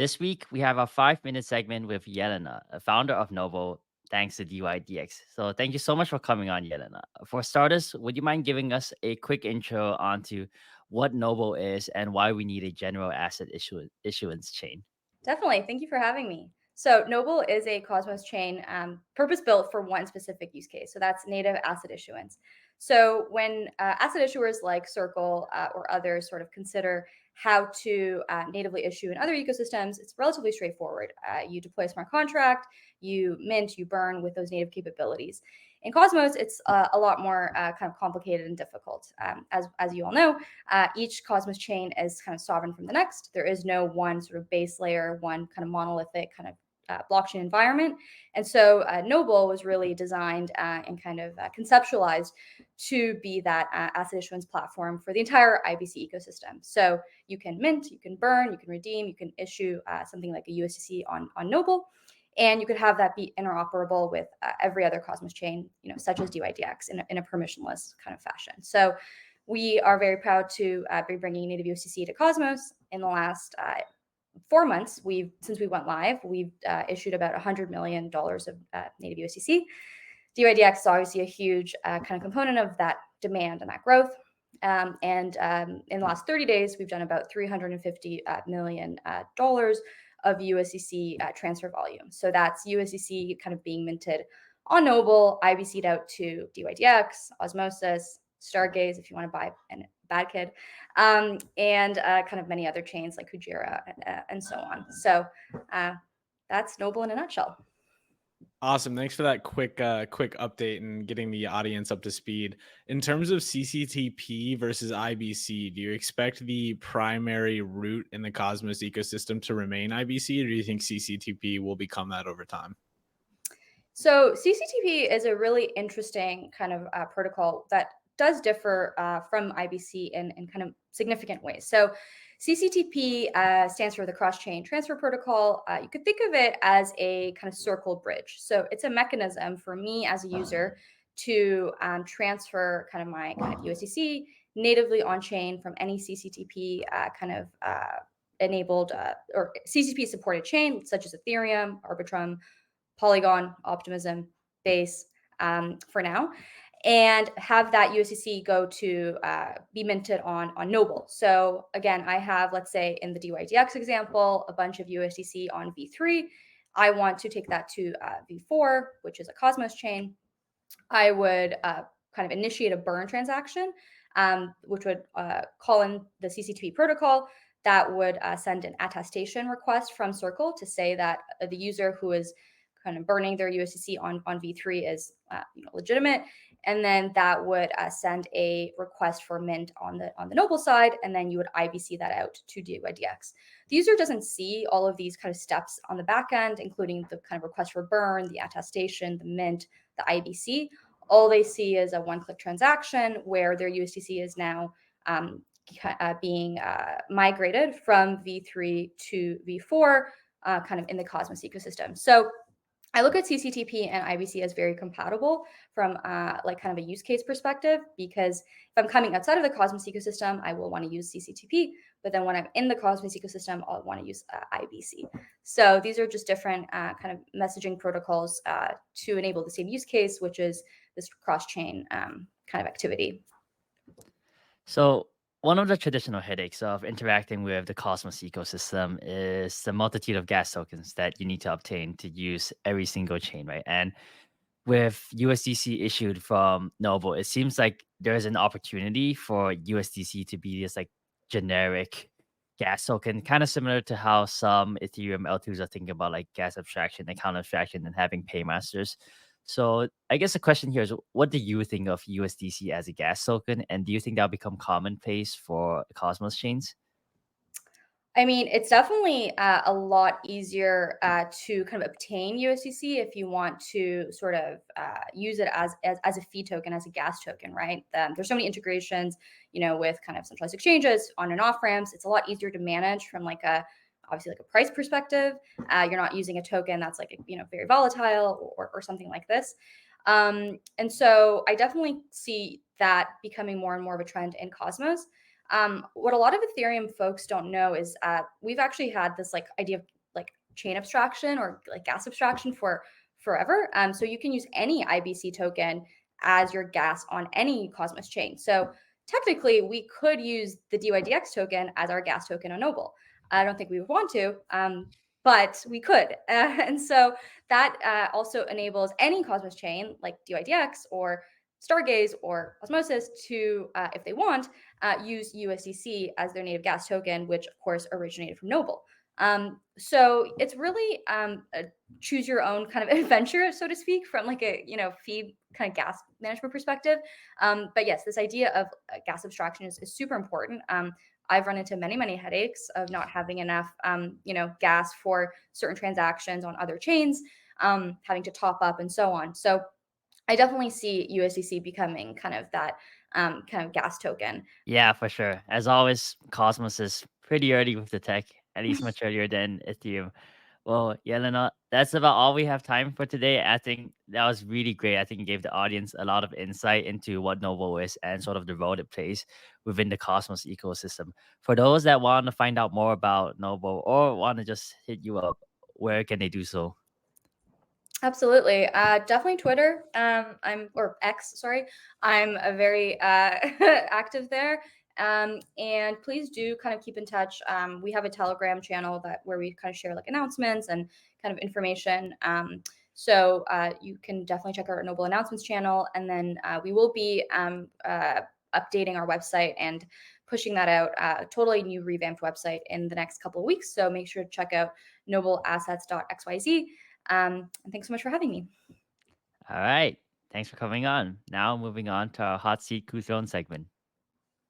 This week, we have a 5-minute segment with Jelena, a founder of Noble, thanks to dYdX. So thank you so much for coming on, Jelena. For starters, would you mind giving us a quick intro onto what Noble is and why we need a general asset issuance chain? Definitely. Thank you for having me. So Noble is a Cosmos chain purpose built for one specific use case. So that's native asset issuance. So when asset issuers like Circle or others sort of consider how to natively issue in other ecosystems, it's relatively straightforward. You deploy a smart contract, you mint, you burn with those native capabilities. In Cosmos, it's a lot more kind of complicated and difficult. As you all know, each Cosmos chain is kind of sovereign from the next. There is no one sort of base layer, one kind of monolithic kind of blockchain environment. And so Noble was really designed and kind of conceptualized to be that asset issuance platform for the entire IBC ecosystem. So you can mint, you can burn, you can redeem, you can issue something like a USDC on Noble. And you could have that be interoperable with every other Cosmos chain, such as dYdX in a permissionless kind of fashion. So we are very proud to be bringing native USDC to Cosmos. In the last 4 months, since we went live, we've issued about $100 million of native USDC. dYdX is obviously a huge kind of component of that demand and that growth. In the last 30 days, we've done about $350 million of USDC transfer volume. So that's USDC kind of being minted on Noble, IBC'd out to dYdX, Osmosis, Stargaze, if you want to buy a bad kid, and kind of many other chains like Kujira and so on. So that's Noble in a nutshell. Awesome. Thanks for that quick update and getting the audience up to speed. In terms of CCTP versus IBC, do you expect the primary route in the Cosmos ecosystem to remain IBC, or do you think CCTP will become that over time? So CCTP is a really interesting kind of protocol that does differ from IBC in kind of significant ways. So CCTP stands for the cross-chain transfer protocol. You could think of it as a kind of circle bridge. So it's a mechanism for me as a user to transfer kind of my kind of USDC natively on-chain from any CCTP kind of enabled or CCTP supported chain, such as Ethereum, Arbitrum, Polygon, Optimism, Base for now, and have that USDC go to be minted on Noble. So again, I have, let's say in the dYdX example, a bunch of USDC on V3. I want to take that to V4, which is a Cosmos chain. I would kind of initiate a burn transaction, which would call in the CCTP protocol that would send an attestation request from Circle to say that the user who is kind of burning their USDC on V3 is legitimate, and then that would send a request for mint on the Noble side, and then you would IBC that out to dYdX. The user doesn't see all of these kind of steps on the back end, including the kind of request for burn, the attestation, the mint, the IBC. All they see is a one-click transaction where their USDC is now being migrated from V3 to V4, kind of in the Cosmos ecosystem. So I look at CCTP and IBC as very compatible from like kind of a use case perspective, because if I'm coming outside of the Cosmos ecosystem, I will want to use CCTP. But then when I'm in the Cosmos ecosystem, I'll want to use IBC. So these are just different kind of messaging protocols to enable the same use case, which is this cross-chain kind of activity. So, one of the traditional headaches of interacting with the Cosmos ecosystem is the multitude of gas tokens that you need to obtain to use every single chain, right? And with USDC issued from Noble, it seems like there's an opportunity for USDC to be this like generic gas token, kind of similar to how some Ethereum L2s are thinking about like gas abstraction, account abstraction, and having paymasters. So I guess the question here is, what do you think of USDC as a gas token, and do you think that'll become commonplace for Cosmos chains? I mean, it's definitely a lot easier to kind of obtain USDC if you want to sort of use it as a fee token, as a gas token, right? There's so many integrations, with kind of centralized exchanges, on and off ramps. It's a lot easier to manage from like obviously like a price perspective. You're not using a token that's like very volatile or something like this. And so I definitely see that becoming more and more of a trend in Cosmos. What a lot of Ethereum folks don't know is we've actually had this like idea of like chain abstraction or like gas abstraction for forever. So you can use any IBC token as your gas on any Cosmos chain. So technically, we could use the dYdX token as our gas token on Noble. I don't think we would want to, but we could. And so that also enables any Cosmos chain like dYdX or Stargaze or Osmosis to, if they want, use USDC as their native gas token, which of course originated from Noble. So it's really a choose your own kind of adventure, so to speak, from like a feed kind of gas management perspective. But yes, this idea of gas abstraction is super important. I've run into many headaches of not having enough gas for certain transactions on other chains, having to top up and so on. So I definitely see USDC becoming kind of that kind of gas token. Yeah, for sure. As always, Cosmos is pretty early with the tech, at least much earlier than Ethereum. Well, Jelena, that's about all we have time for today. I think that was really great. I think it gave the audience a lot of insight into what Novo is and sort of the role it plays within the Cosmos ecosystem. For those that want to find out more about Novo or want to just hit you up, where can they do so? Absolutely. Definitely Twitter. Or X, sorry. I'm a very active there. And please do kind of keep in touch. We have a Telegram channel where we kind of share like announcements and kind of information. So you can definitely check out our Noble Announcements channel. And then we will be updating our website and pushing that out, totally new revamped website in the next couple of weeks. So make sure to check out nobleassets.xyz. And thanks so much for having me. All right. Thanks for coming on. Now moving on to our hot seat Kuthron segment.